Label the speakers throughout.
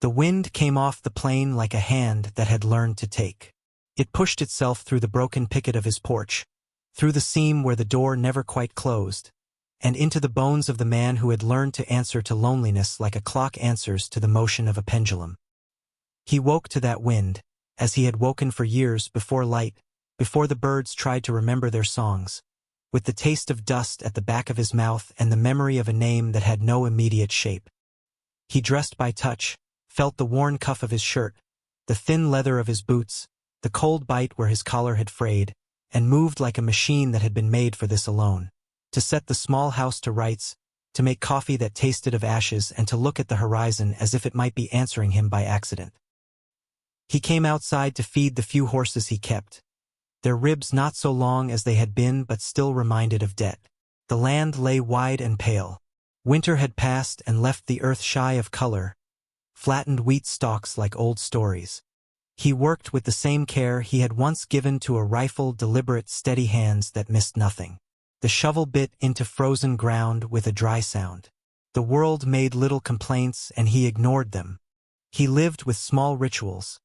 Speaker 1: The wind came off the plain like a hand that had learned to take. It pushed itself through the broken picket of his porch, through the seam where the door never quite closed, and into the bones of the man who had learned to answer to loneliness like a clock answers to the motion of a pendulum. He woke to that wind, as he had woken for years before light, before the birds tried to remember their songs, with the taste of dust at the back of his mouth and the memory of a name that had no immediate shape. He dressed by touch, felt the worn cuff of his shirt, the thin leather of his boots, the cold bite where his collar had frayed, and moved like a machine that had been made for this alone, to set the small house to rights, to make coffee that tasted of ashes and to look at the horizon as if it might be answering him by accident. He came outside to feed the few horses he kept, their ribs not so long as they had been but still reminded of debt. The land lay wide and pale. Winter had passed and left the earth shy of color, flattened wheat stalks like old stories. He worked with the same care he had once given to a rifle, deliberate, steady hands that missed nothing. The shovel bit into frozen ground with a dry sound. The world made little complaints and he ignored them. He lived with small rituals.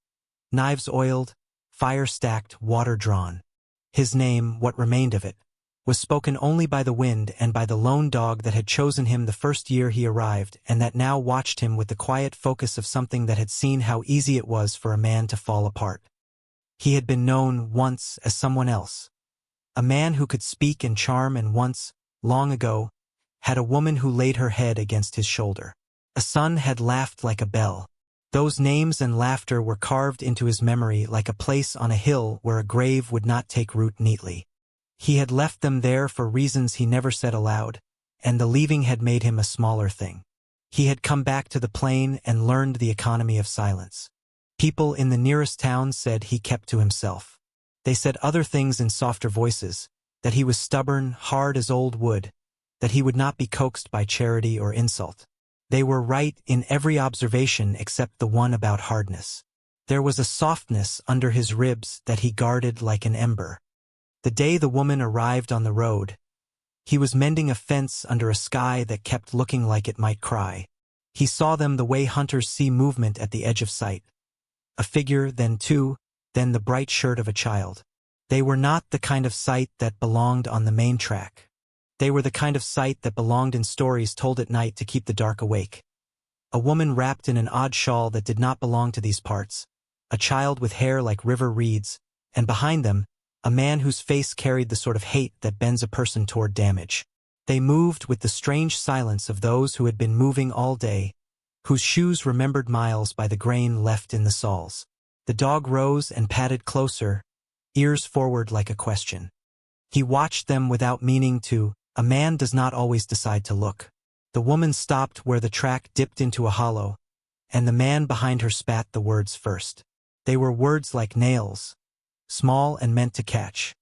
Speaker 1: Knives oiled, fire stacked, water drawn. His name, what remained of it, was spoken only by the wind and by the lone dog that had chosen him the first year he arrived and that now watched him with the quiet focus of something that had seen how easy it was for a man to fall apart. He had been known once as someone else. A man who could speak and charm, and once, long ago, had a woman who laid her head against his shoulder. A son had laughed like a bell. Those names and laughter were carved into his memory like a place on a hill where a grave would not take root neatly. He had left them there for reasons he never said aloud, and the leaving had made him a smaller thing. He had come back to the plain and learned the economy of silence. People in the nearest town said he kept to himself. They said other things in softer voices, that he was stubborn, hard as old wood, that he would not be coaxed by charity or insult. They were right in every observation except the one about hardness. There was a softness under his ribs that he guarded like an ember. The day the woman arrived on the road, he was mending a fence under a sky that kept looking like it might cry. He saw them the way hunters see movement at the edge of sight. A figure, then two, then the bright shirt of a child. They were not the kind of sight that belonged on the main track. They were the kind of sight that belonged in stories told at night to keep the dark awake. A woman wrapped in an odd shawl that did not belong to these parts, a child with hair like river reeds, and behind them, a man whose face carried the sort of hate that bends a person toward damage. They moved with the strange silence of those who had been moving all day, whose shoes remembered miles by the grain left in the soles. The dog rose and padded closer, ears forward like a question. He watched them without meaning to. A man does not always decide to look. The woman stopped where the track dipped into a hollow, and the man behind her spat the words first. They were words like nails, small and meant to catch.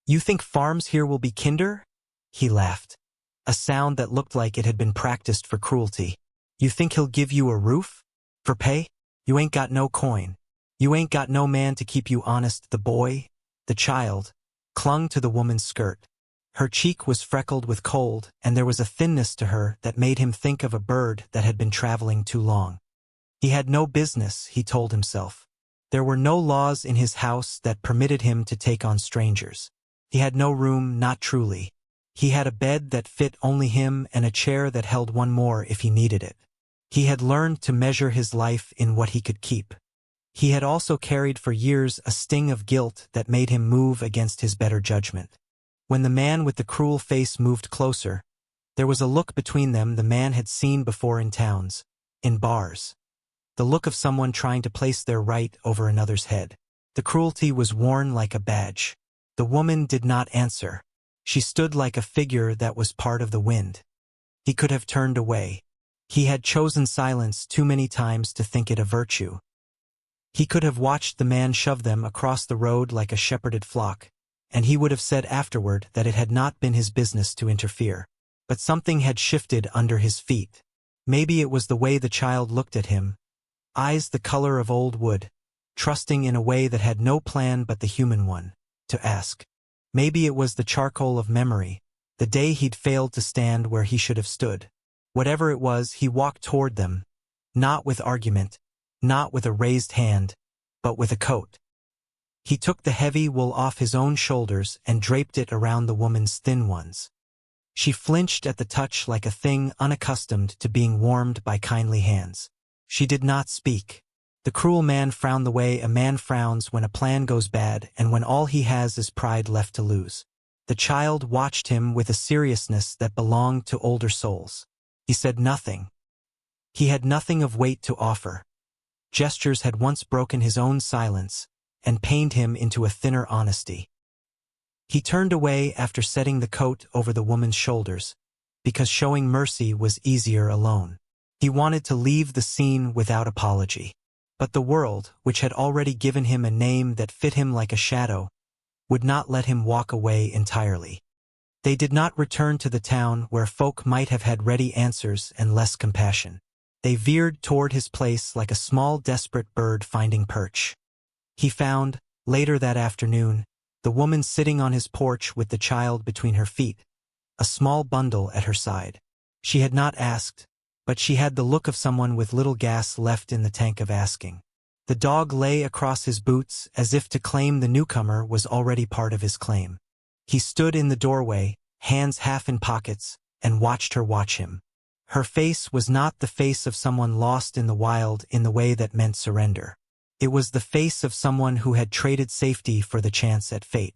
Speaker 1: "You think farms here will be kinder?" He laughed, a sound that looked like it had been practiced for cruelty. "You think he'll give you a roof? For pay? You ain't got no coin. You ain't got no man to keep you honest." The boy, the child, clung to the woman's skirt. Her cheek was freckled with cold, and there was a thinness to her that made him think of a bird that had been traveling too long. He had no business, he told himself. There were no laws in his house that permitted him to take on strangers. He had no room, not truly. He had a bed that fit only him and a chair that held one more if he needed it. He had learned to measure his life in what he could keep. He had also carried for years a sting of guilt that made him move against his better judgment. When the man with the cruel face moved closer, there was a look between them the man had seen before in towns, in bars. The look of someone trying to place their right over another's head. The cruelty was worn like a badge. The woman did not answer. She stood like a figure that was part of the wind. He could have turned away. He had chosen silence too many times to think it a virtue. He could have watched the man shove them across the road like a shepherded flock, and he would have said afterward that it had not been his business to interfere. But something had shifted under his feet. Maybe it was the way the child looked at him, eyes the color of old wood, trusting in a way that had no plan but the human one, to ask. Maybe it was the charcoal of memory, the day he'd failed to stand where he should have stood. Whatever it was, he walked toward them, not with argument, not with a raised hand, but with a coat. He took the heavy wool off his own shoulders and draped it around the woman's thin ones. She flinched at the touch like a thing unaccustomed to being warmed by kindly hands. She did not speak. The cruel man frowned the way a man frowns when a plan goes bad and when all he has is pride left to lose. The child watched him with a seriousness that belonged to older souls. He said nothing. He had nothing of weight to offer. Gestures had once broken his own silence and pained him into a thinner honesty. He turned away after setting the coat over the woman's shoulders, because showing mercy was easier alone. He wanted to leave the scene without apology. But the world, which had already given him a name that fit him like a shadow, would not let him walk away entirely. They did not return to the town where folk might have had ready answers and less compassion. They veered toward his place like a small desperate bird finding perch. He found, later that afternoon, the woman sitting on his porch with the child between her feet, a small bundle at her side. She had not asked, but she had the look of someone with little gas left in the tank of asking. The dog lay across his boots as if to claim the newcomer was already part of his claim. He stood in the doorway, hands half in pockets, and watched her watch him. Her face was not the face of someone lost in the wild in the way that meant surrender. It was the face of someone who had traded safety for the chance at fate.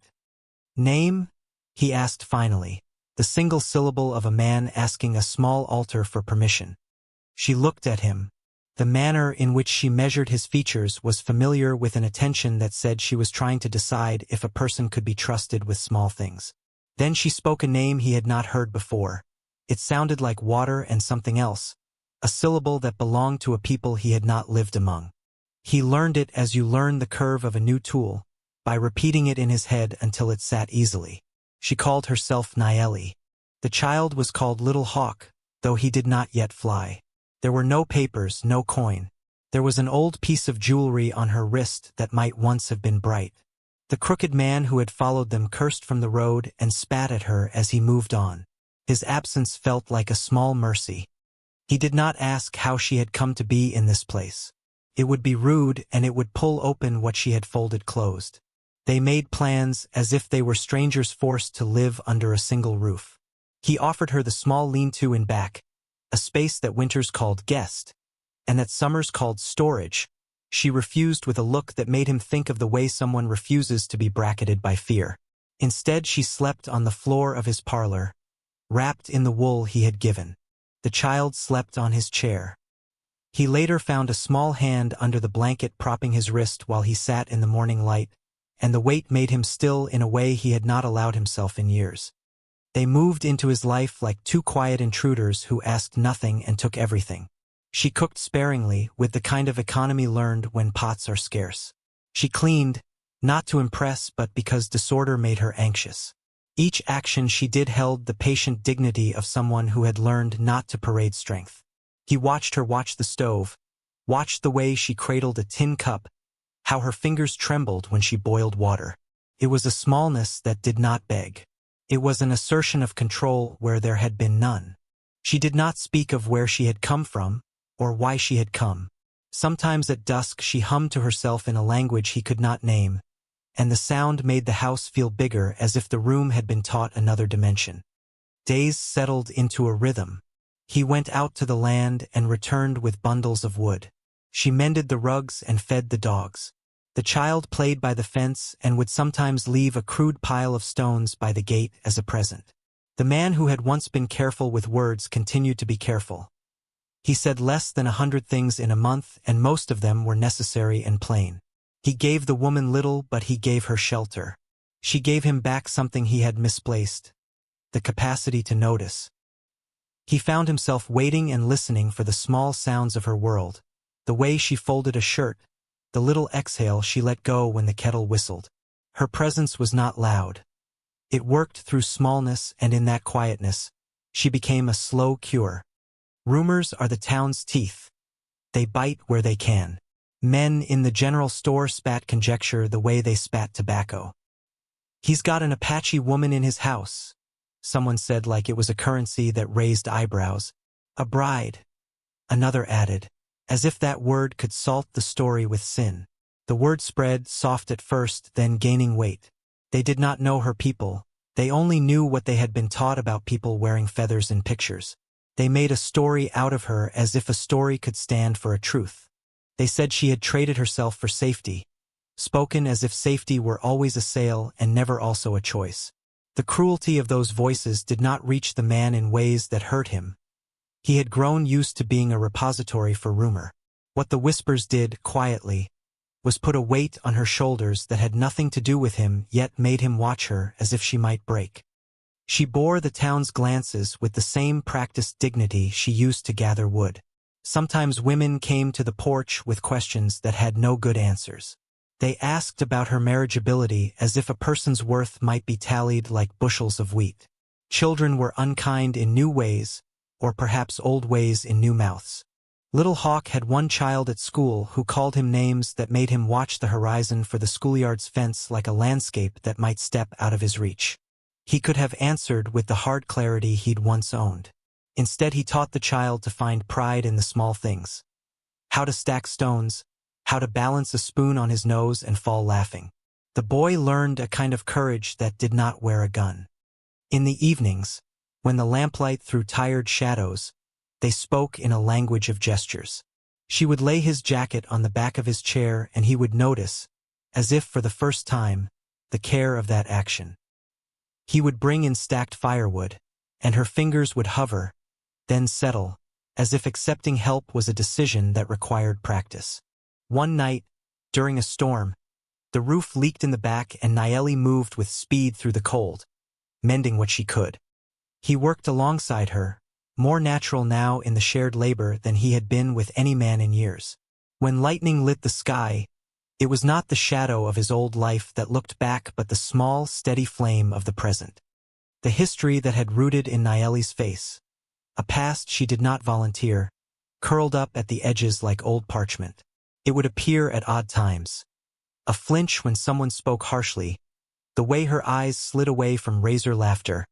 Speaker 1: "Name?" he asked finally, the single syllable of a man asking a small altar for permission. She looked at him. The manner in which she measured his features was familiar with an attention that said she was trying to decide if a person could be trusted with small things. Then she spoke a name he had not heard before. It sounded like water and something else, a syllable that belonged to a people he had not lived among. He learned it as you learn the curve of a new tool, by repeating it in his head until it sat easily. She called herself Nayeli. The child was called Little Hawk, though he did not yet fly. There were no papers, no coin. There was an old piece of jewelry on her wrist that might once have been bright. The crooked man who had followed them cursed from the road and spat at her as he moved on. His absence felt like a small mercy. He did not ask how she had come to be in this place. It would be rude and it would pull open what she had folded closed. They made plans as if they were strangers forced to live under a single roof. He offered her the small lean-to in back, a space that winters called guest, and that summers called storage. She refused with a look that made him think of the way someone refuses to be bracketed by fear. Instead, she slept on the floor of his parlor, wrapped in the wool he had given. The child slept on his chair. He later found a small hand under the blanket propping his wrist while he sat in the morning light, and the weight made him still in a way he had not allowed himself in years. They moved into his life like two quiet intruders who asked nothing and took everything. She cooked sparingly, with the kind of economy learned when pots are scarce. She cleaned, not to impress but because disorder made her anxious. Each action she did held the patient dignity of someone who had learned not to parade strength. He watched her watch the stove, watched the way she cradled a tin cup, how her fingers trembled when she boiled water. It was a smallness that did not beg. It was an assertion of control where there had been none. She did not speak of where she had come from, or why she had come. Sometimes at dusk she hummed to herself in a language he could not name, and the sound made the house feel bigger as if the room had been taught another dimension. Days settled into a rhythm. He went out to the land and returned with bundles of wood. She mended the rugs and fed the dogs. The child played by the fence and would sometimes leave a crude pile of stones by the gate as a present. The man who had once been careful with words continued to be careful. He said less than 100 things in a month, and most of them were necessary and plain. He gave the woman little, but he gave her shelter. She gave him back something he had misplaced, the capacity to notice. He found himself waiting and listening for the small sounds of her world, the way she folded a shirt, the little exhale she let go when the kettle whistled. Her presence was not loud. It worked through smallness, and in that quietness, she became a slow cure. Rumors are the town's teeth. They bite where they can. Men in the general store spat conjecture the way they spat tobacco. "He's got an Apache woman in his house," someone said like it was a currency that raised eyebrows. "A bride," another added, as if that word could salt the story with sin. The word spread, soft at first, then gaining weight. They did not know her people. They only knew what they had been taught about people wearing feathers in pictures. They made a story out of her as if a story could stand for a truth. They said she had traded herself for safety, spoken as if safety were always a sale and never also a choice. The cruelty of those voices did not reach the man in ways that hurt him. He had grown used to being a repository for rumor. What the whispers did, quietly, was put a weight on her shoulders that had nothing to do with him, yet made him watch her as if she might break. She bore the town's glances with the same practiced dignity she used to gather wood. Sometimes women came to the porch with questions that had no good answers. They asked about her marriageability as if a person's worth might be tallied like bushels of wheat. Children were unkind in new ways, or perhaps old ways in new mouths. Little Hawk had one child at school who called him names that made him watch the horizon for the schoolyard's fence like a landscape that might step out of his reach. He could have answered with the hard clarity he'd once owned. Instead, he taught the child to find pride in the small things. How to stack stones, how to balance a spoon on his nose and fall laughing. The boy learned a kind of courage that did not wear a gun. In the evenings, when the lamplight threw tired shadows, they spoke in a language of gestures. She would lay his jacket on the back of his chair and he would notice, as if for the first time, the care of that action. He would bring in stacked firewood, and her fingers would hover, then settle, as if accepting help was a decision that required practice. One night, during a storm, the roof leaked in the back and Nayeli moved with speed through the cold, mending what she could. He worked alongside her, more natural now in the shared labor than he had been with any man in years. When lightning lit the sky, it was not the shadow of his old life that looked back but the small, steady flame of the present. The history that had rooted in Nayeli's face, a past she did not volunteer, curled up at the edges like old parchment. It would appear at odd times. A flinch when someone spoke harshly, the way her eyes slid away from razor laughter,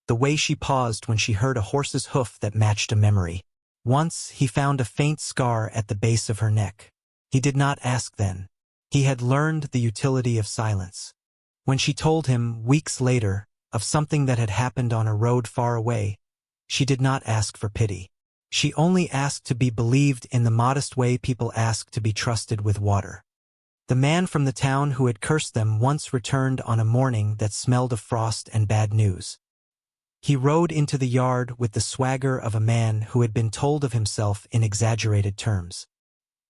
Speaker 1: the way she paused when she heard a horse's hoof that matched a memory. Once he found a faint scar at the base of her neck. He did not ask then. He had learned the utility of silence. When she told him, weeks later, of something that had happened on a road far away, she did not ask for pity. She only asked to be believed in the modest way people ask to be trusted with water. The man from the town who had cursed them once returned on a morning that smelled of frost and bad news. He rode into the yard with the swagger of a man who had been told of himself in exaggerated terms.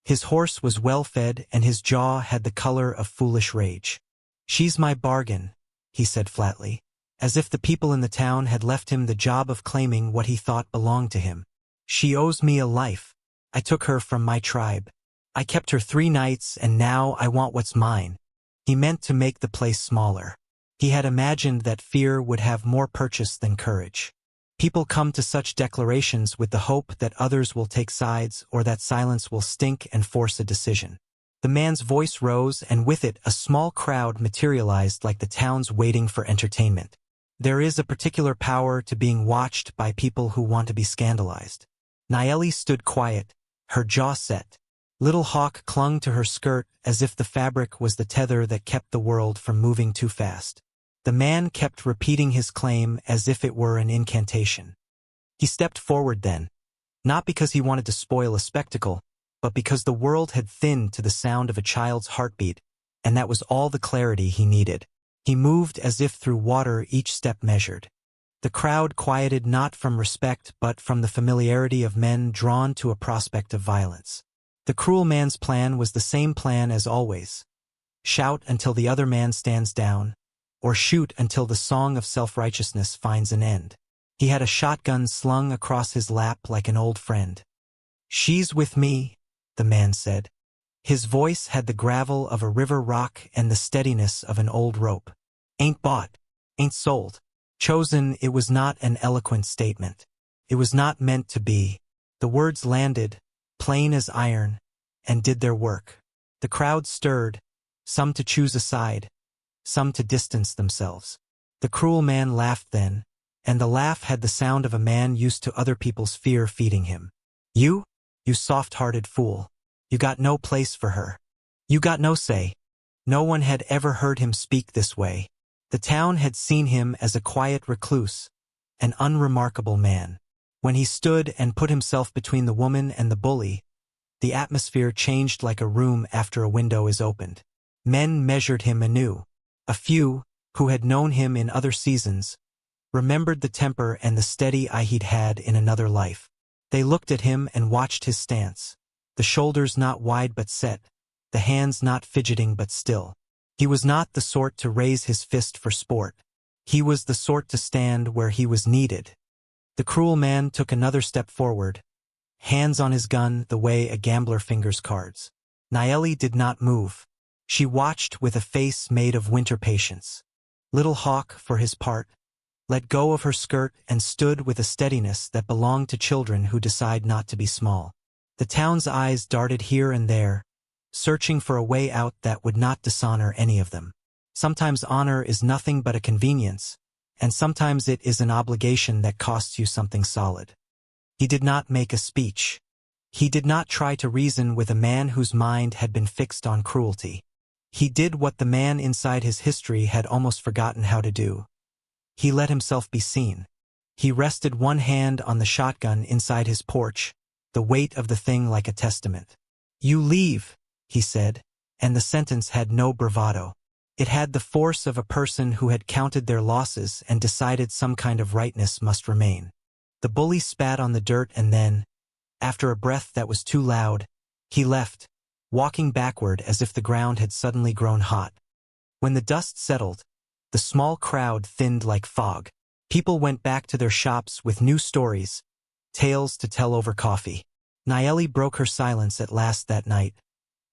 Speaker 1: His horse was well fed and his jaw had the color of foolish rage. "She's my bargain," he said flatly, as if the people in the town had left him the job of claiming what he thought belonged to him. "She owes me a life. I took her from my tribe. I kept her 3 nights and now I want what's mine." He meant to make the place smaller. He had imagined that fear would have more purchase than courage. People come to such declarations with the hope that others will take sides or that silence will stink and force a decision. The man's voice rose and with it a small crowd materialized like the town's waiting for entertainment. There is a particular power to being watched by people who want to be scandalized. Nayeli stood quiet, her jaw set. Little Hawk clung to her skirt as if the fabric was the tether that kept the world from moving too fast. The man kept repeating his claim as if it were an incantation. He stepped forward then, not because he wanted to spoil a spectacle, but because the world had thinned to the sound of a child's heartbeat, and that was all the clarity he needed. He moved as if through water, each step measured. The crowd quieted not from respect but from the familiarity of men drawn to a prospect of violence. The cruel man's plan was the same plan as always. Shout until the other man stands down, or shoot until the song of self-righteousness finds an end. He had a shotgun slung across his lap like an old friend. "She's with me," the man said. His voice had the gravel of a river rock and the steadiness of an old rope. "Ain't bought, ain't sold. Chosen." It was not an eloquent statement. It was not meant to be. The words landed, plain as iron, and did their work. The crowd stirred, some to choose a side, some to distance themselves. The cruel man laughed then, and the laugh had the sound of a man used to other people's fear feeding him. "You? You soft-hearted fool. You got no place for her. You got no say." No one had ever heard him speak this way. The town had seen him as a quiet recluse, an unremarkable man. When he stood and put himself between the woman and the bully, the atmosphere changed like a room after a window is opened. Men measured him anew. A few, who had known him in other seasons, remembered the temper and the steady eye he'd had in another life. They looked at him and watched his stance, the shoulders not wide but set, the hands not fidgeting but still. He was not the sort to raise his fist for sport. He was the sort to stand where he was needed. The cruel man took another step forward, hands on his gun the way a gambler fingers cards. Naeli did not move. She watched with a face made of winter patience. Little Hawk, for his part, let go of her skirt and stood with a steadiness that belonged to children who decide not to be small. The town's eyes darted here and there, searching for a way out that would not dishonor any of them. Sometimes honor is nothing but a convenience, and sometimes it is an obligation that costs you something solid. He did not make a speech. He did not try to reason with a man whose mind had been fixed on cruelty. He did what the man inside his history had almost forgotten how to do. He let himself be seen. He rested one hand on the shotgun inside his porch, the weight of the thing like a testament. "You leave," he said, and the sentence had no bravado. It had the force of a person who had counted their losses and decided some kind of rightness must remain. The bully spat on the dirt and then, after a breath that was too loud, he left, walking backward as if the ground had suddenly grown hot. When the dust settled, the small crowd thinned like fog. People went back to their shops with new stories, tales to tell over coffee. Naeli broke her silence at last that night,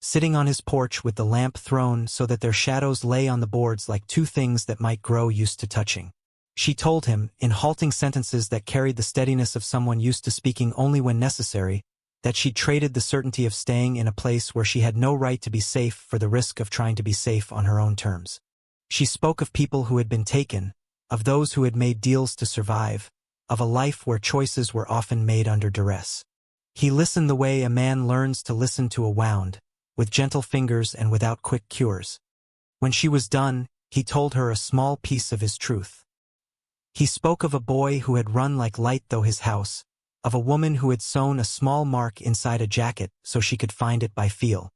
Speaker 1: sitting on his porch with the lamp thrown so that their shadows lay on the boards like two things that might grow used to touching. She told him, in halting sentences that carried the steadiness of someone used to speaking only when necessary, that she'd traded the certainty of staying in a place where she had no right to be safe for the risk of trying to be safe on her own terms. She spoke of people who had been taken, of those who had made deals to survive, of a life where choices were often made under duress. He listened the way a man learns to listen to a wound, with gentle fingers and without quick cures. When she was done, he told her a small piece of his truth. He spoke of a boy who had run like light through his house, of a woman who had sewn a small mark inside a jacket so she could find it by feel.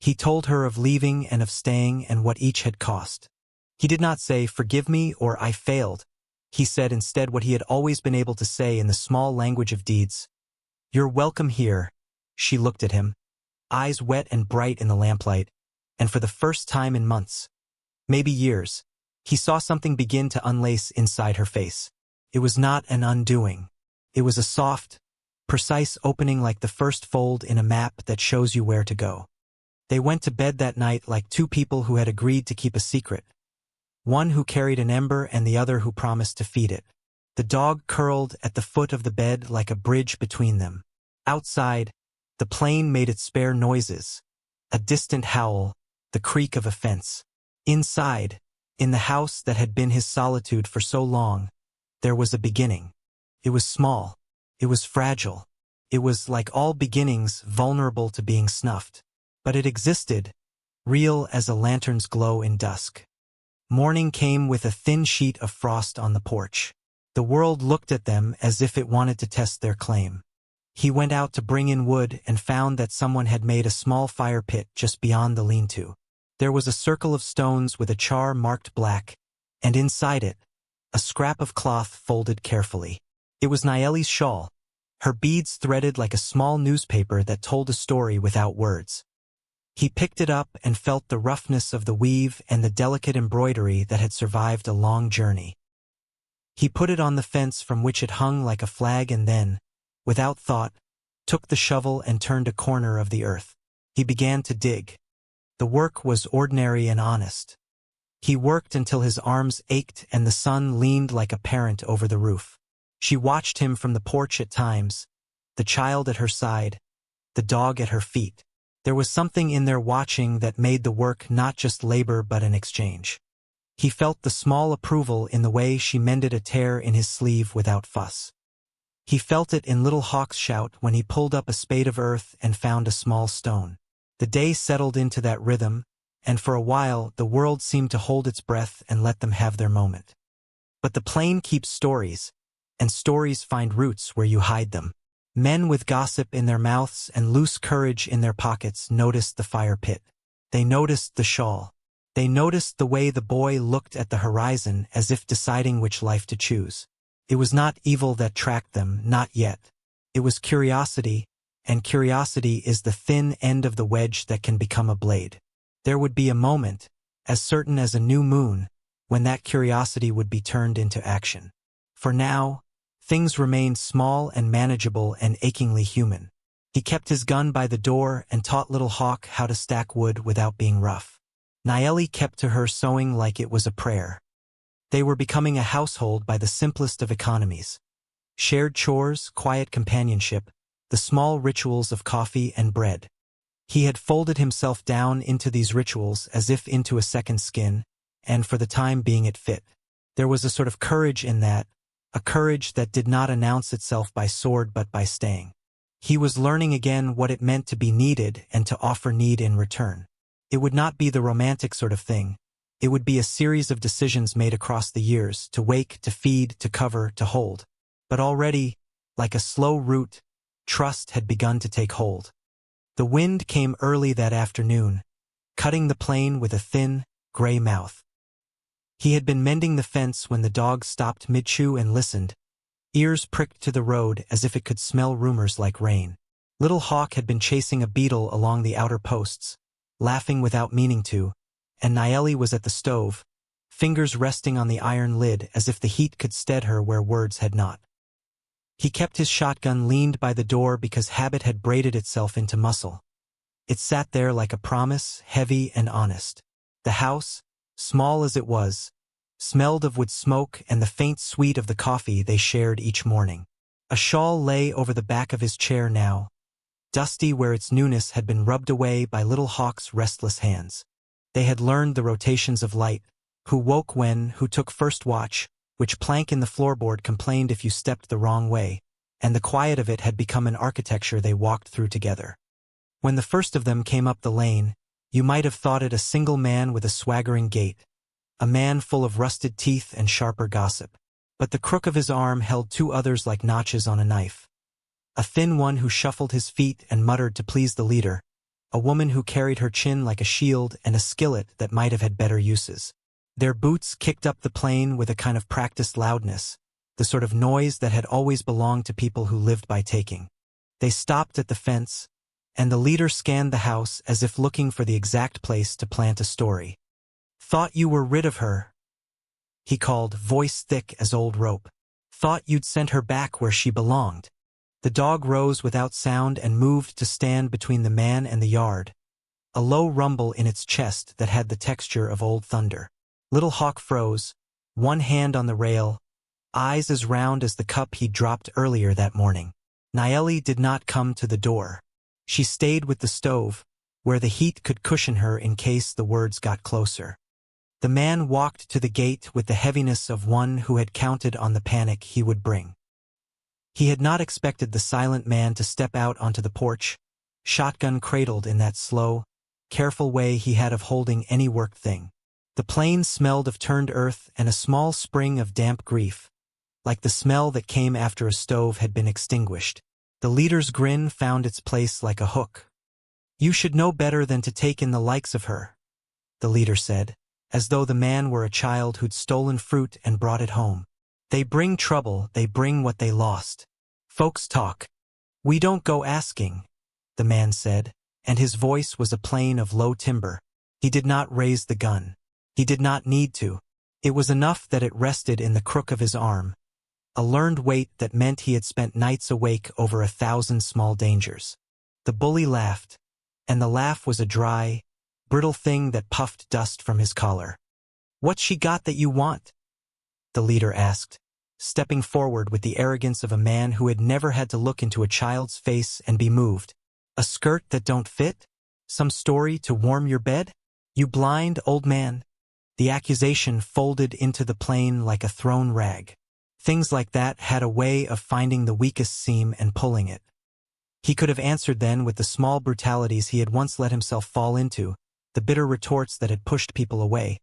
Speaker 1: He told her of leaving and of staying and what each had cost. He did not say, "Forgive me," or "I failed." He said instead what he had always been able to say in the small language of deeds. "You're welcome here." She looked at him, eyes wet and bright in the lamplight, and for the first time in months, maybe years, he saw something begin to unlace inside her face. It was not an undoing. It was a soft, precise opening like the first fold in a map that shows you where to go. They went to bed that night like two people who had agreed to keep a secret. One who carried an ember and the other who promised to feed it. The dog curled at the foot of the bed like a bridge between them. Outside, the plane made its spare noises. A distant howl, the creak of a fence. Inside, in the house that had been his solitude for so long, there was a beginning. It was small. It was fragile. It was, like all beginnings, vulnerable to being snuffed. But it existed, real as a lantern's glow in dusk. Morning came with a thin sheet of frost on the porch. The world looked at them as if it wanted to test their claim. He went out to bring in wood and found that someone had made a small fire pit just beyond the lean-to. There was a circle of stones with a char marked black, and inside it, a scrap of cloth folded carefully. It was Naeli's shawl, her beads threaded like a small newspaper that told a story without words. He picked it up and felt the roughness of the weave and the delicate embroidery that had survived a long journey. He put it on the fence from which it hung like a flag and then, without thought, took the shovel and turned a corner of the earth. He began to dig. The work was ordinary and honest. He worked until his arms ached and the sun leaned like a parent over the roof. She watched him from the porch at times, the child at her side, the dog at her feet. There was something in their watching that made the work not just labor but an exchange. He felt the small approval in the way she mended a tear in his sleeve without fuss. He felt it in Little Hawk's shout when he pulled up a spade of earth and found a small stone. The day settled into that rhythm, and for a while the world seemed to hold its breath and let them have their moment. But the plain keeps stories, and stories find roots where you hide them. Men with gossip in their mouths and loose courage in their pockets noticed the fire pit. They noticed the shawl. They noticed the way the boy looked at the horizon as if deciding which life to choose. It was not evil that tracked them, not yet. It was curiosity, and curiosity is the thin end of the wedge that can become a blade. There would be a moment, as certain as a new moon, when that curiosity would be turned into action. For now, things remained small and manageable and achingly human. He kept his gun by the door and taught Little Hawk how to stack wood without being rough. Naeli kept to her sewing like it was a prayer. They were becoming a household by the simplest of economies. Shared chores, quiet companionship, the small rituals of coffee and bread. He had folded himself down into these rituals as if into a second skin, and for the time being it fit. There was a sort of courage in that, a courage that did not announce itself by sword but by staying. He was learning again what it meant to be needed and to offer need in return. It would not be the romantic sort of thing. It would be a series of decisions made across the years, to wake, to feed, to cover, to hold. But already, like a slow root, trust had begun to take hold. The wind came early that afternoon, cutting the plain with a thin, gray mouth. He had been mending the fence when the dog stopped mid-chew and listened, ears pricked to the road as if it could smell rumors like rain. Little Hawk had been chasing a beetle along the outer posts, laughing without meaning to, and Naeli was at the stove, fingers resting on the iron lid as if the heat could steady her where words had not. He kept his shotgun leaned by the door because habit had braided itself into muscle. It sat there like a promise, heavy and honest. The house, small as it was, smelled of wood smoke and the faint sweet of the coffee they shared each morning. A shawl lay over the back of his chair now, dusty where its newness had been rubbed away by Little Hawk's restless hands. They had learned the rotations of light, who woke when, who took first watch, which plank in the floorboard complained if you stepped the wrong way, and the quiet of it had become an architecture they walked through together. When the first of them came up the lane, you might have thought it a single man with a swaggering gait, a man full of rusted teeth and sharper gossip. But the crook of his arm held two others like notches on a knife. A thin one who shuffled his feet and muttered to please the leader, a woman who carried her chin like a shield and a skillet that might have had better uses. Their boots kicked up the plain with a kind of practiced loudness, the sort of noise that had always belonged to people who lived by taking. They stopped at the fence, and the leader scanned the house as if looking for the exact place to plant a story. "Thought you were rid of her," he called, voice thick as old rope. "Thought you'd sent her back where she belonged." The dog rose without sound and moved to stand between the man and the yard, a low rumble in its chest that had the texture of old thunder. Little Hawk froze, one hand on the rail, eyes as round as the cup he'd dropped earlier that morning. Naeli did not come to the door. She stayed with the stove, where the heat could cushion her in case the words got closer. The man walked to the gate with the heaviness of one who had counted on the panic he would bring. He had not expected the silent man to step out onto the porch, shotgun cradled in that slow, careful way he had of holding any work thing. The plain smelled of turned earth and a small spring of damp grief, like the smell that came after a stove had been extinguished. The leader's grin found its place like a hook. "You should know better than to take in the likes of her," the leader said, as though the man were a child who'd stolen fruit and brought it home. "They bring trouble, they bring what they lost. Folks talk. We don't go asking," the man said, and his voice was a plane of low timbre. He did not raise the gun. He did not need to. It was enough that it rested in the crook of his arm, a learned weight that meant he had spent nights awake over 1,000 small dangers. The bully laughed, and the laugh was a dry, brittle thing that puffed dust from his collar. "What's she got that you want?" the leader asked, stepping forward with the arrogance of a man who had never had to look into a child's face and be moved. "A skirt that don't fit? Some story to warm your bed? You blind, old man?" The accusation folded into the plain like a thrown rag. Things like that had a way of finding the weakest seam and pulling it. He could have answered then with the small brutalities he had once let himself fall into, the bitter retorts that had pushed people away.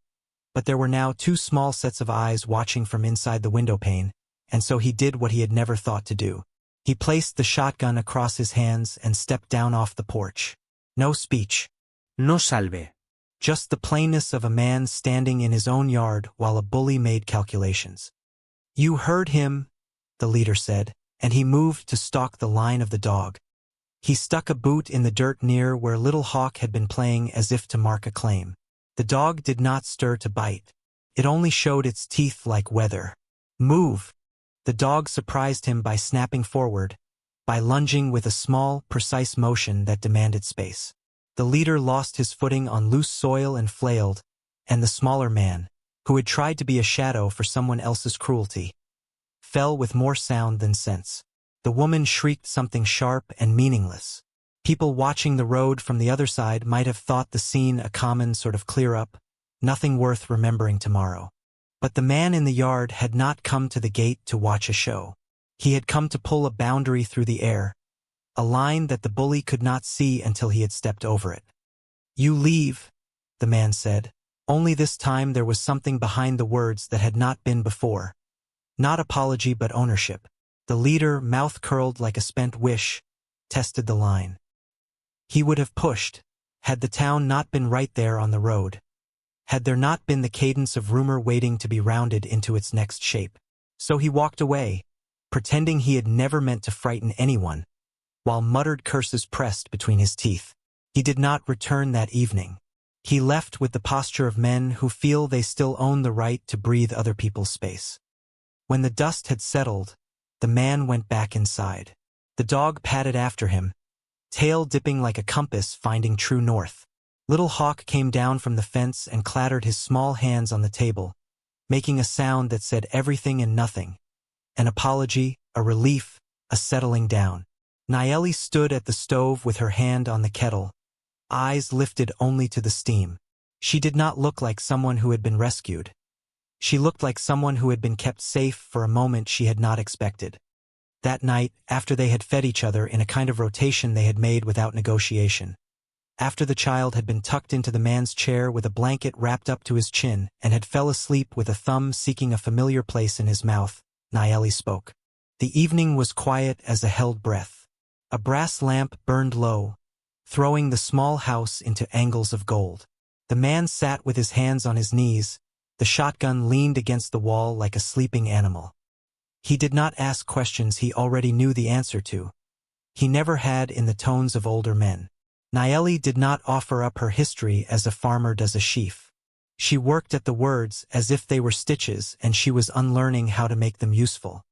Speaker 1: But there were now two small sets of eyes watching from inside the window pane, and so he did what he had never thought to do. He placed the shotgun across his hands and stepped down off the porch. No speech.
Speaker 2: No salve.
Speaker 1: Just the plainness of a man standing in his own yard while a bully made calculations. You heard him, the leader said, and he moved to stalk the line of the dog. He stuck a boot in the dirt near where Little Hawk had been playing as if to mark a claim. The dog did not stir to bite. It only showed its teeth like weather. Move! The dog surprised him by snapping forward, by lunging with a small, precise motion that demanded space. The leader lost his footing on loose soil and flailed, and the smaller man, who had tried to be a shadow for someone else's cruelty, fell with more sound than sense. The woman shrieked something sharp and meaningless. People watching the road from the other side might have thought the scene a common sort of clear-up, nothing worth remembering tomorrow. But the man in the yard had not come to the gate to watch a show. He had come to pull a boundary through the air, a line that the bully could not see until he had stepped over it. You leave, the man said. Only this time there was something behind the words that had not been before. Not apology but ownership. The leader, mouth curled like a spent wish, tested the line. He would have pushed, had the town not been right there on the road. Had there not been the cadence of rumor waiting to be rounded into its next shape. So he walked away, pretending he had never meant to frighten anyone, while muttered curses pressed between his teeth. He did not return that evening. He left with the posture of men who feel they still own the right to breathe other people's space. When the dust had settled, the man went back inside. The dog padded after him, tail dipping like a compass finding true north. Little Hawk came down from the fence and clattered his small hands on the table, making a sound that said everything and nothing. An apology, a relief, a settling down. Nayeli stood at the stove with her hand on the kettle, eyes lifted only to the steam. She did not look like someone who had been rescued. She looked like someone who had been kept safe for a moment she had not expected. That night, after they had fed each other in a kind of rotation they had made without negotiation, after the child had been tucked into the man's chair with a blanket wrapped up to his chin and had fell asleep with a thumb seeking a familiar place in his mouth, Nayeli spoke. The evening was quiet as a held breath. A brass lamp burned low, throwing the small house into angles of gold. The man sat with his hands on his knees, the shotgun leaned against the wall like a sleeping animal. He did not ask questions he already knew the answer to. He never had in the tones of older men. Nayeli did not offer up her history as a farmer does a sheaf. She worked at the words as if they were stitches and she was unlearning how to make them useful.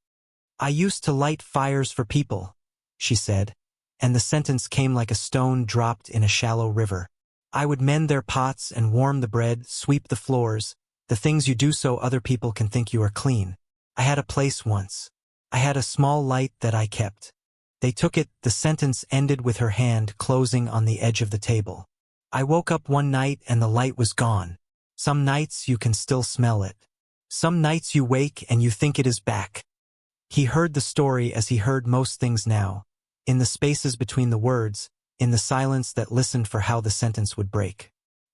Speaker 1: I used to light fires for people, she said, and the sentence came like a stone dropped in a shallow river. I would mend their pots and warm the bread, sweep the floors, the things you do so other people can think you are clean. I had a place once. I had a small light that I kept. They took it. The sentence ended with her hand closing on the edge of the table. I woke up one night and the light was gone. Some nights you can still smell it. Some nights you wake and you think it is back. He heard the story as he heard most things now, in the spaces between the words, in the silence that listened for how the sentence would break.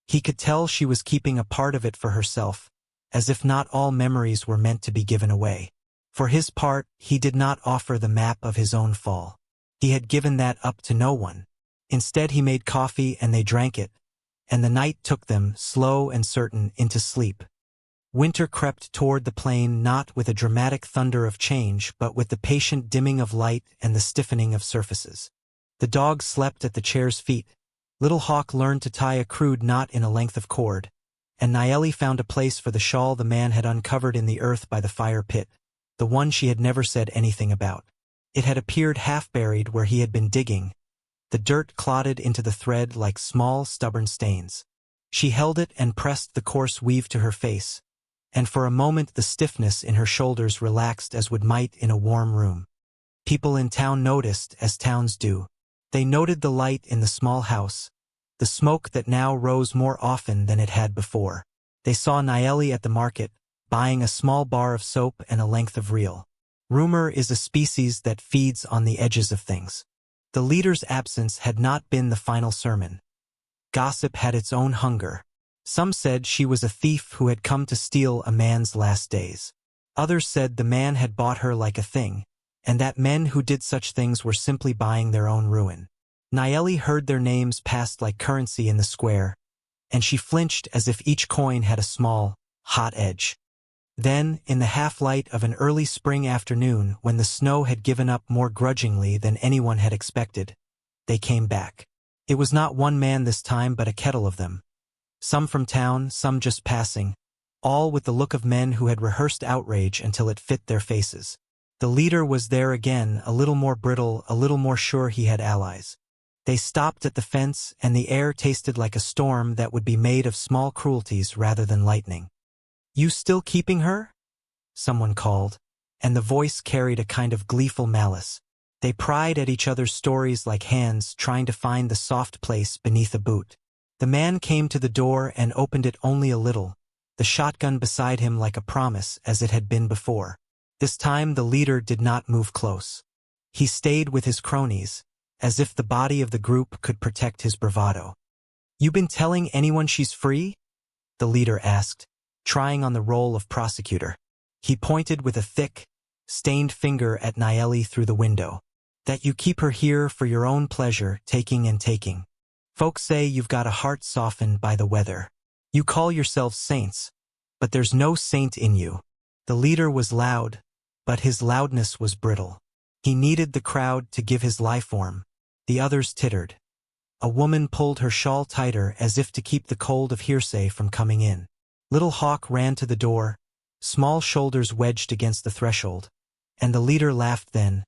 Speaker 1: He could tell she was keeping a part of it for herself, as if not all memories were meant to be given away. For his part, he did not offer the map of his own fall. He had given that up to no one. Instead he made coffee and they drank it, and the night took them, slow and certain, into sleep. Winter crept toward the plain not with a dramatic thunder of change but with the patient dimming of light and the stiffening of surfaces. The dog slept at the chair's feet. Little Hawk learned to tie a crude knot in a length of cord, and Nayeli found a place for the shawl the man had uncovered in the earth by the fire pit, the one she had never said anything about. It had appeared half-buried where he had been digging, the dirt clotted into the thread like small, stubborn stains. She held it and pressed the coarse weave to her face, and for a moment the stiffness in her shoulders relaxed as would might in a warm room. People in town noticed, as towns do. They noted the light in the small house, the smoke that now rose more often than it had before. They saw Nayeli at the market, buying a small bar of soap and a length of reel. Rumor is a species that feeds on the edges of things. The leader's absence had not been the final sermon. Gossip had its own hunger. Some said she was a thief who had come to steal a man's last days. Others said the man had bought her like a thing, and that men who did such things were simply buying their own ruin. Nayeli heard their names passed like currency in the square, and she flinched as if each coin had a small, hot edge. Then, in the half-light of an early spring afternoon when the snow had given up more grudgingly than anyone had expected, they came back. It was not one man this time but a kettle of them. Some from town, some just passing, all with the look of men who had rehearsed outrage until it fit their faces. The leader was there again, a little more brittle, a little more sure he had allies. They stopped at the fence, and the air tasted like a storm that would be made of small cruelties rather than lightning. "You still keeping her?" someone called, and the voice carried a kind of gleeful malice. They pried at each other's stories like hands trying to find the soft place beneath a boot. The man came to the door and opened it only a little, the shotgun beside him like a promise as it had been before. This time the leader did not move close. He stayed with his cronies, as if the body of the group could protect his bravado. "You been telling anyone she's free?" the leader asked, trying on the role of prosecutor. He pointed with a thick, stained finger at Nayeli through the window. "That you keep her here for your own pleasure, taking and taking. Folks say you've got a heart softened by the weather. You call yourselves saints, but there's no saint in you." The leader was loud, but his loudness was brittle. He needed the crowd to give his life form. The others tittered. A woman pulled her shawl tighter as if to keep the cold of hearsay from coming in. Little Hawk ran to the door, small shoulders wedged against the threshold, and the leader laughed then,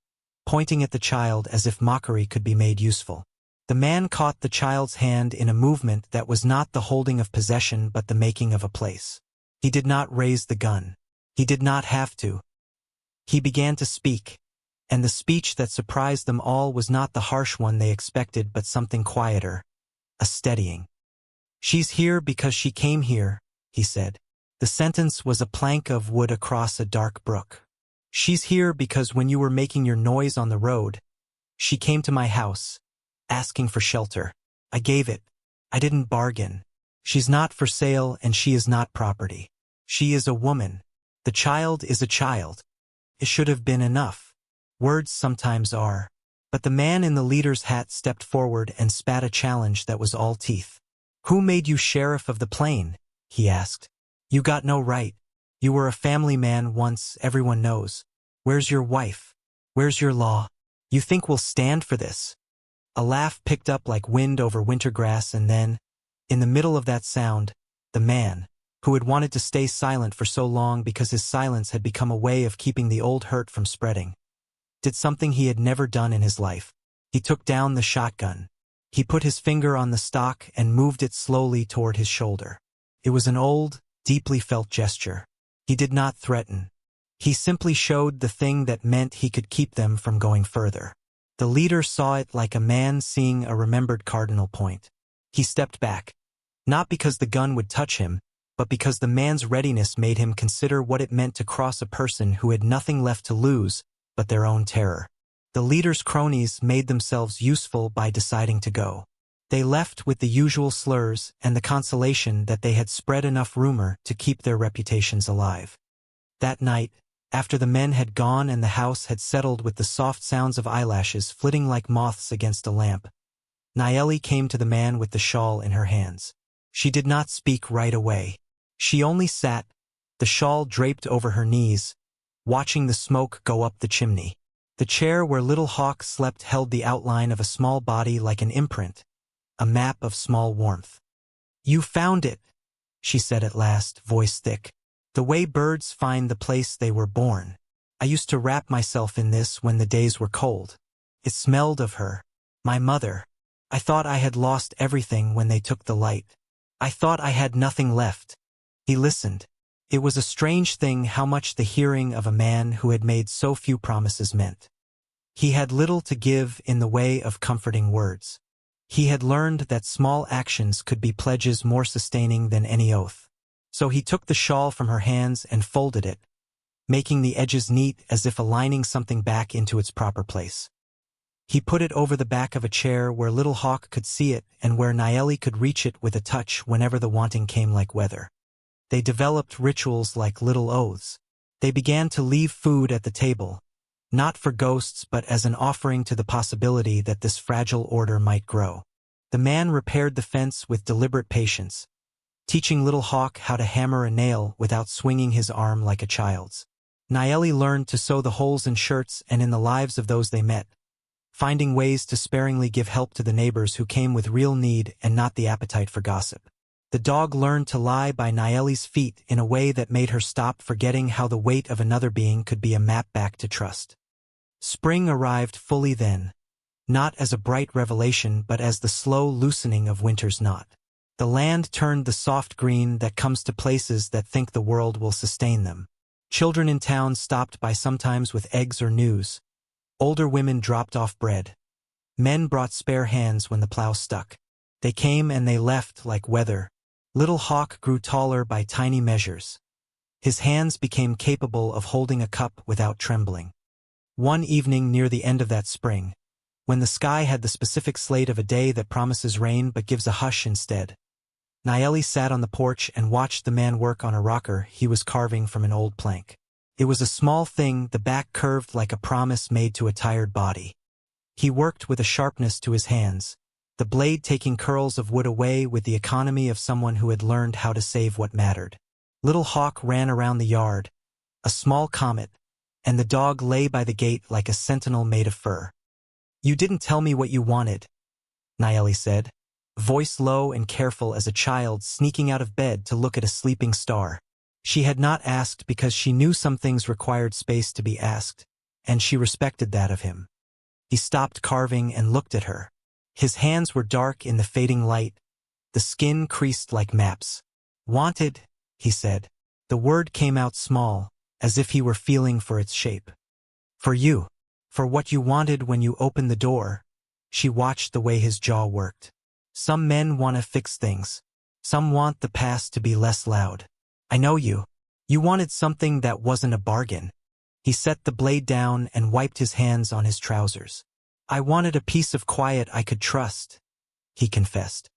Speaker 1: pointing at the child as if mockery could be made useful. The man caught the child's hand in a movement that was not the holding of possession but the making of a place. He did not raise the gun. He did not have to. He began to speak, and the speech that surprised them all was not the harsh one they expected but something quieter, a steadying. "She's here because she came here," he said. The sentence was a plank of wood across a dark brook. "She's here because when you were making your noise on the road, she came to my house, asking for shelter. I gave it. I didn't bargain. She's not for sale and she is not property. She is a woman. The child is a child. It should have been enough. Words sometimes are." But the man in the leader's hat stepped forward and spat a challenge that was all teeth. "Who made you sheriff of the plain?" he asked. "You got no right. You were a family man once, everyone knows. Where's your wife? Where's your law? You think we'll stand for this?" A laugh picked up like wind over winter grass, and then, in the middle of that sound, the man, who had wanted to stay silent for so long because his silence had become a way of keeping the old hurt from spreading, did something he had never done in his life. He took down the shotgun. He put his finger on the stock and moved it slowly toward his shoulder. It was an old, deeply felt gesture. He did not threaten. He simply showed the thing that meant he could keep them from going further. The leader saw it like a man seeing a remembered cardinal point. He stepped back, not because the gun would touch him, but because the man's readiness made him consider what it meant to cross a person who had nothing left to lose but their own terror. The leader's cronies made themselves useful by deciding to go. They left with the usual slurs and the consolation that they had spread enough rumor to keep their reputations alive. That night, after the men had gone and the house had settled with the soft sounds of eyelashes flitting like moths against a lamp, Nayeli came to the man with the shawl in her hands. She did not speak right away. She only sat, the shawl draped over her knees, watching the smoke go up the chimney. The chair where Little Hawk slept held the outline of a small body like an imprint, a map of small warmth. "You found it," she said at last, voice thick. "The way birds find the place they were born. I used to wrap myself in this when the days were cold. It smelled of her, my mother. I thought I had lost everything when they took the light. I thought I had nothing left." He listened. It was a strange thing how much the hearing of a man who had made so few promises meant. He had little to give in the way of comforting words. He had learned that small actions could be pledges more sustaining than any oath. So he took the shawl from her hands and folded it, making the edges neat as if aligning something back into its proper place. He put it over the back of a chair where Little Hawk could see it and where Naeli could reach it with a touch whenever the wanting came like weather. They developed rituals like little oaths. They began to leave food at the table, not for ghosts but as an offering to the possibility that this fragile order might grow. The man repaired the fence with deliberate patience, teaching Little Hawk how to hammer a nail without swinging his arm like a child's. Naeli learned to sew the holes in shirts and in the lives of those they met, finding ways to sparingly give help to the neighbors who came with real need and not the appetite for gossip. The dog learned to lie by Naeli's feet in a way that made her stop forgetting how the weight of another being could be a map back to trust. Spring arrived fully then, not as a bright revelation but as the slow loosening of winter's knot. The land turned the soft green that comes to places that think the world will sustain them. Children in town stopped by sometimes with eggs or news. Older women dropped off bread. Men brought spare hands when the plow stuck. They came and they left like weather. Little Hawk grew taller by tiny measures. His hands became capable of holding a cup without trembling. One evening near the end of that spring, when the sky had the specific slate of a day that promises rain but gives a hush instead, Naeli sat on the porch and watched the man work on a rocker he was carving from an old plank. It was a small thing, the back curved like a promise made to a tired body. He worked with a sharpness to his hands, the blade taking curls of wood away with the economy of someone who had learned how to save what mattered. Little Hawk ran around the yard, a small comet, and the dog lay by the gate like a sentinel made of fur. "You didn't tell me what you wanted," Naeli said, voice low and careful as a child sneaking out of bed to look at a sleeping star. She had not asked because she knew some things required space to be asked, and she respected that of him. He stopped carving and looked at her. His hands were dark in the fading light, the skin creased like maps. "Wanted," he said. The word came out small, as if he were feeling for its shape. "For you. For what you wanted when you opened the door." She watched the way his jaw worked. "Some men want to fix things. Some want the past to be less loud. I know you. You wanted something that wasn't a bargain." He set the blade down and wiped his hands on his trousers. "I wanted a piece of quiet I could trust," he confessed.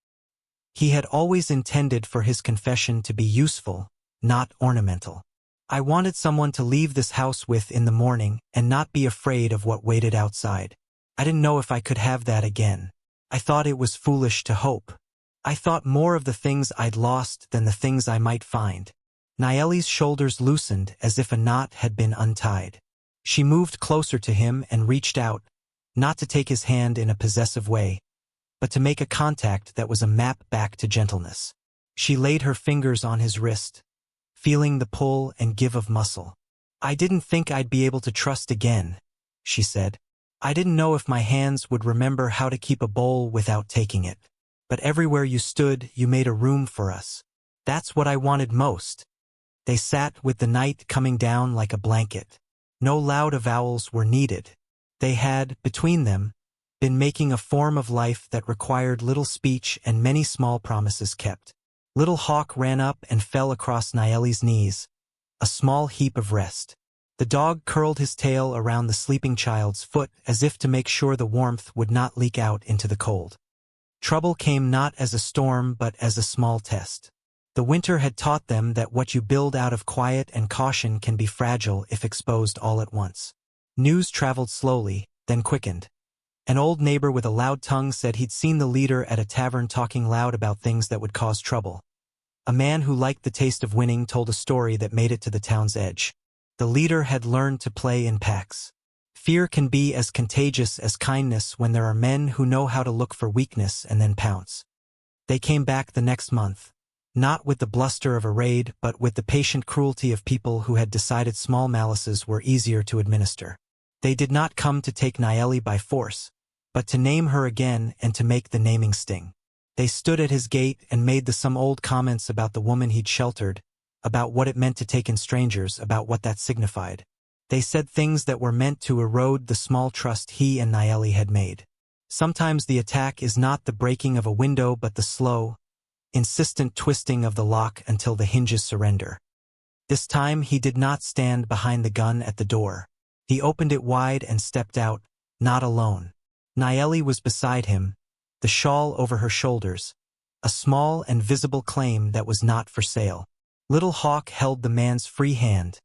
Speaker 1: He had always intended for his confession to be useful, not ornamental. "I wanted someone to leave this house with in the morning and not be afraid of what waited outside. I didn't know if I could have that again. I thought it was foolish to hope. I thought more of the things I'd lost than the things I might find." Naeli's shoulders loosened as if a knot had been untied. She moved closer to him and reached out, not to take his hand in a possessive way, but to make a contact that was a map back to gentleness. She laid her fingers on his wrist, feeling the pull and give of muscle. "I didn't think I'd be able to trust again," she said. "I didn't know if my hands would remember how to keep a bowl without taking it. But everywhere you stood, you made a room for us. That's what I wanted most." They sat with the night coming down like a blanket. No loud avowals were needed. They had, between them, been making a form of life that required little speech and many small promises kept. Little Hawk ran up and fell across Naeli's knees, a small heap of rest. The dog curled his tail around the sleeping child's foot as if to make sure the warmth would not leak out into the cold. Trouble came not as a storm but as a small test. The winter had taught them that what you build out of quiet and caution can be fragile if exposed all at once. News traveled slowly, then quickened. An old neighbor with a loud tongue said he'd seen the leader at a tavern talking loud about things that would cause trouble. A man who liked the taste of winning told a story that made it to the town's edge. The leader had learned to play in packs. Fear can be as contagious as kindness when there are men who know how to look for weakness and then pounce. They came back the next month, not with the bluster of a raid but with the patient cruelty of people who had decided small malices were easier to administer. They did not come to take Naeli by force, but to name her again and to make the naming sting. They stood at his gate and made some old comments about the woman he'd sheltered, about what it meant to take in strangers, about what that signified. They said things that were meant to erode the small trust he and Naeli had made. Sometimes the attack is not the breaking of a window but the slow, insistent twisting of the lock until the hinges surrender. This time he did not stand behind the gun at the door. He opened it wide and stepped out, not alone. Nayeli was beside him, the shawl over her shoulders, a small and visible claim that was not for sale. Little Hawk held the man's free hand,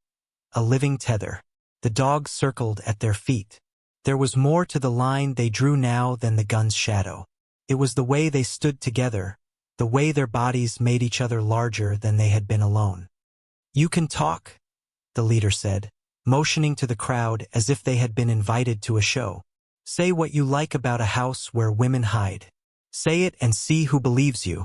Speaker 1: a living tether. The dog circled at their feet. There was more to the line they drew now than the gun's shadow. It was the way they stood together, the way their bodies made each other larger than they had been alone. "You can talk," the leader said, motioning to the crowd as if they had been invited to a show. "Say what you like about a house where women hide. Say it and see who believes you."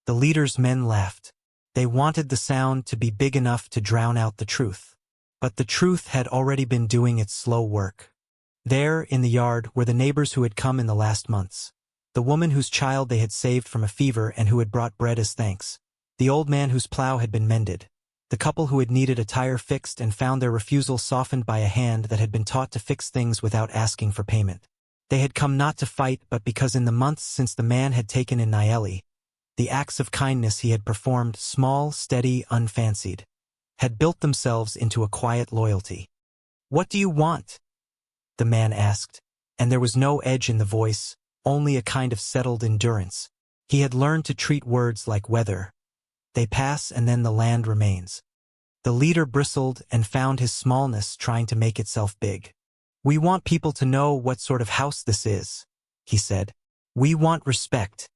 Speaker 1: The leader's men laughed. They wanted the sound to be big enough to drown out the truth. But the truth had already been doing its slow work. There, in the yard, were the neighbors who had come in the last months. The woman whose child they had saved from a fever and who had brought bread as thanks. The old man whose plow had been mended. The couple who had needed a tire fixed and found their refusal softened by a hand that had been taught to fix things without asking for payment. They had come not to fight, but because in the months since the man had taken in Nayeli, the acts of kindness he had performed, small, steady, unfancied, had built themselves into a quiet loyalty. "What do you want?" the man asked, and there was no edge in the voice, only a kind of settled endurance. He had learned to treat words like weather. They pass and then the land remains. The leader bristled and found his smallness trying to make itself big. "We want people to know what sort of house this is," he said. "We want respect."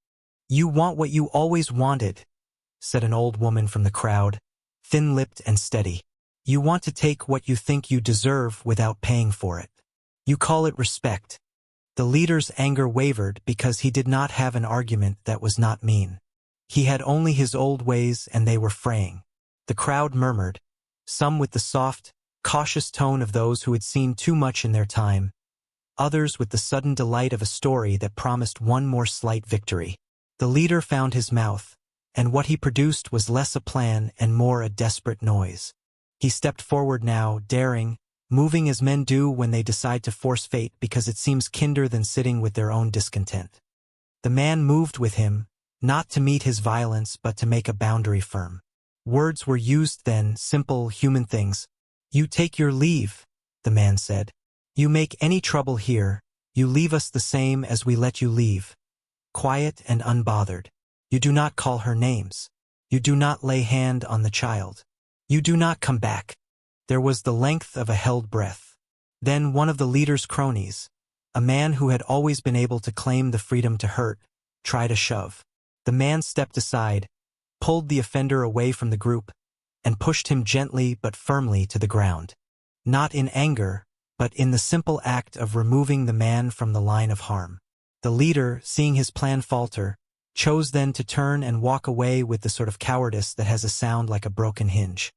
Speaker 1: "You want what you always wanted," said an old woman from the crowd, thin-lipped and steady. "You want to take what you think you deserve without paying for it. You call it respect." The leader's anger wavered because he did not have an argument that was not mean. He had only his old ways and they were fraying. The crowd murmured, some with the soft, cautious tone of those who had seen too much in their time, others with the sudden delight of a story that promised one more slight victory. The leader found his mouth, and what he produced was less a plan and more a desperate noise. He stepped forward now, daring, moving as men do when they decide to force fate because it seems kinder than sitting with their own discontent. The man moved with him, not to meet his violence but to make a boundary firm. Words were used then, simple human things. "You take your leave," the man said. "You make any trouble here, you leave us the same as we let you leave. Quiet and unbothered. You do not call her names. You do not lay hand on the child. You do not come back." There was the length of a held breath. Then one of the leader's cronies, a man who had always been able to claim the freedom to hurt, tried a shove. The man stepped aside, pulled the offender away from the group, and pushed him gently but firmly to the ground. Not in anger, but in the simple act of removing the man from the line of harm. The leader, seeing his plan falter, chose then to turn and walk away with the sort of cowardice that has a sound like a broken hinge.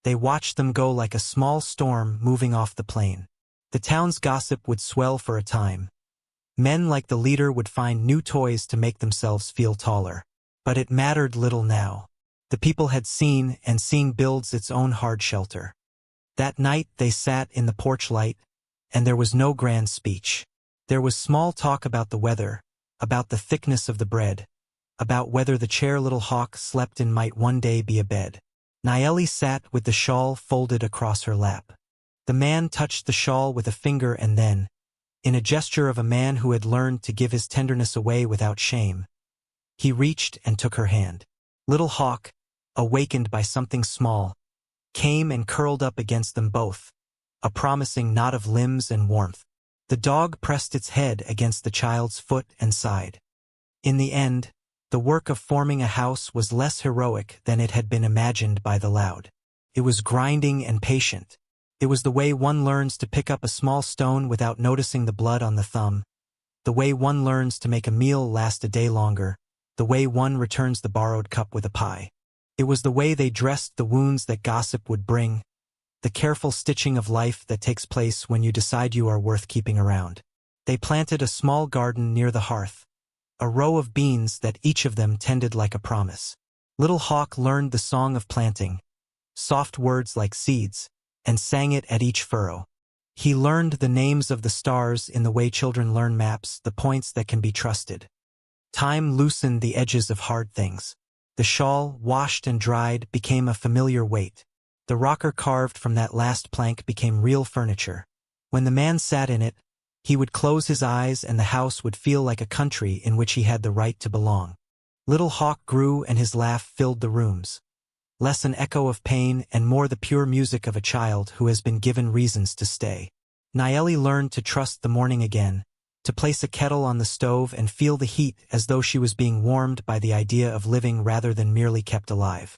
Speaker 1: They watched them go like a small storm moving off the plain. The town's gossip would swell for a time. Men like the leader would find new toys to make themselves feel taller. But it mattered little now. The people had seen, and seeing builds its own hard shelter. That night they sat in the porch light, and there was no grand speech. There was small talk about the weather, about the thickness of the bread, about whether the chair Little Hawk slept in might one day be a bed. Nayeli sat with the shawl folded across her lap. The man touched the shawl with a finger and then, in a gesture of a man who had learned to give his tenderness away without shame, he reached and took her hand. Little Hawk, awakened by something small, came and curled up against them both, a promising knot of limbs and warmth. The dog pressed its head against the child's foot and sighed. In the end, the work of forming a house was less heroic than it had been imagined by the loud. It was grinding and patient. It was the way one learns to pick up a small stone without noticing the blood on the thumb, the way one learns to make a meal last a day longer, the way one returns the borrowed cup with a pie. It was the way they dressed the wounds that gossip would bring, the careful stitching of life that takes place when you decide you are worth keeping around. They planted a small garden near the hearth, a row of beans that each of them tended like a promise. Little Hawk learned the song of planting, soft words like seeds, and sang it at each furrow. He learned the names of the stars in the way children learn maps, the points that can be trusted. Time loosened the edges of hard things. The shawl, washed and dried, became a familiar weight. The rocker carved from that last plank became real furniture. When the man sat in it, he would close his eyes and the house would feel like a country in which he had the right to belong. Little Hawk grew and his laugh filled the rooms. Less an echo of pain and more the pure music of a child who has been given reasons to stay. Nayeli learned to trust the morning again, to place a kettle on the stove and feel the heat as though she was being warmed by the idea of living rather than merely kept alive.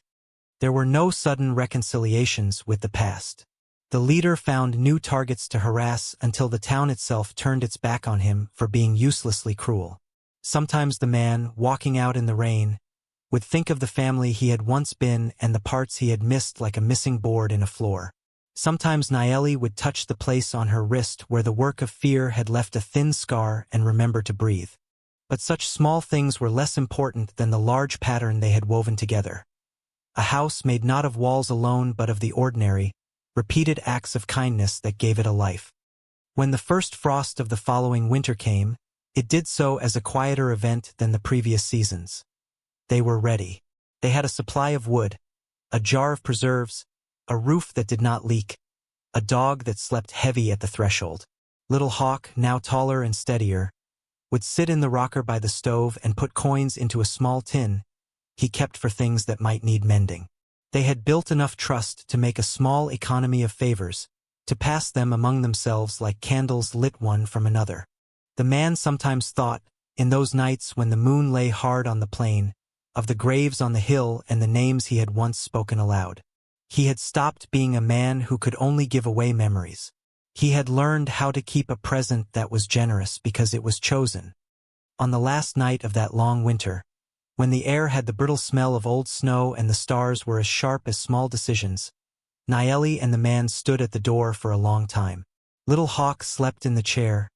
Speaker 1: There were no sudden reconciliations with the past. The leader found new targets to harass until the town itself turned its back on him for being uselessly cruel. Sometimes the man, walking out in the rain, would think of the family he had once been and the parts he had missed like a missing board in a floor. Sometimes Nayeli would touch the place on her wrist where the work of fear had left a thin scar and remember to breathe. But such small things were less important than the large pattern they had woven together. A house made not of walls alone but of the ordinary, repeated acts of kindness that gave it a life. When the first frost of the following winter came, it did so as a quieter event than the previous seasons. They were ready. They had a supply of wood, a jar of preserves, a roof that did not leak, a dog that slept heavy at the threshold. Little Hawk, now taller and steadier, would sit in the rocker by the stove and put coins into a small tin he kept for things that might need mending. They had built enough trust to make a small economy of favors, to pass them among themselves like candles lit one from another. The man sometimes thought, in those nights when the moon lay hard on the plain, of the graves on the hill and the names he had once spoken aloud. He had stopped being a man who could only give away memories. He had learned how to keep a present that was generous because it was chosen. On the last night of that long winter, when the air had the brittle smell of old snow and the stars were as sharp as small decisions, Nayeli and the man stood at the door for a long time. Little Hawk slept in the chair,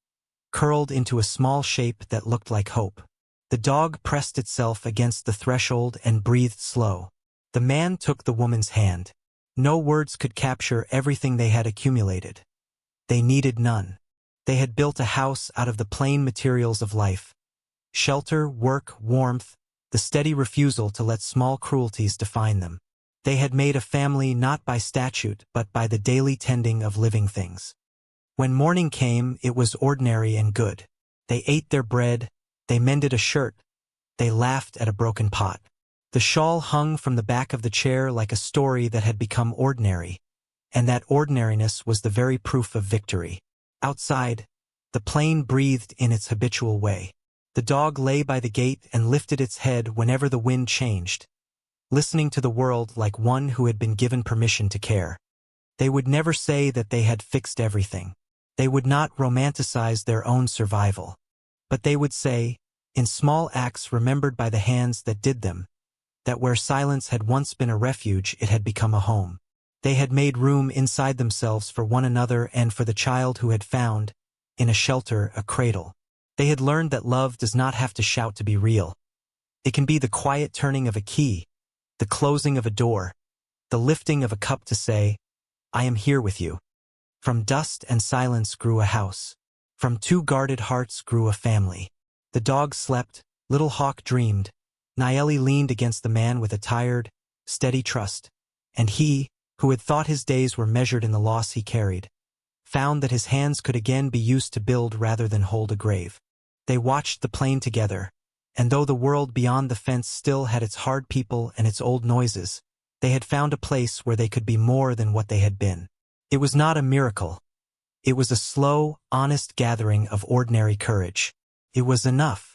Speaker 1: curled into a small shape that looked like hope. The dog pressed itself against the threshold and breathed slow. The man took the woman's hand. No words could capture everything they had accumulated. They needed none. They had built a house out of the plain materials of life. Shelter, work, warmth, the steady refusal to let small cruelties define them. They had made a family not by statute but by the daily tending of living things. When morning came, it was ordinary and good. They ate their bread, they mended a shirt, they laughed at a broken pot. The shawl hung from the back of the chair like a story that had become ordinary, and that ordinariness was the very proof of victory. Outside, the plain breathed in its habitual way. The dog lay by the gate and lifted its head whenever the wind changed, listening to the world like one who had been given permission to care. They would never say that they had fixed everything. They would not romanticize their own survival. But they would say, in small acts remembered by the hands that did them, that where silence had once been a refuge, it had become a home. They had made room inside themselves for one another and for the child who had found, in a shelter, a cradle. They had learned that love does not have to shout to be real. It can be the quiet turning of a key, the closing of a door, the lifting of a cup to say, I am here with you. From dust and silence grew a house. From two guarded hearts grew a family. The dog slept, Little Hawk dreamed. Nayeli leaned against the man with a tired, steady trust, and he, who had thought his days were measured in the loss he carried, found that his hands could again be used to build rather than hold a grave. They watched the plain together, and though the world beyond the fence still had its hard people and its old noises, they had found a place where they could be more than what they had been. It was not a miracle. It was a slow, honest gathering of ordinary courage. It was enough.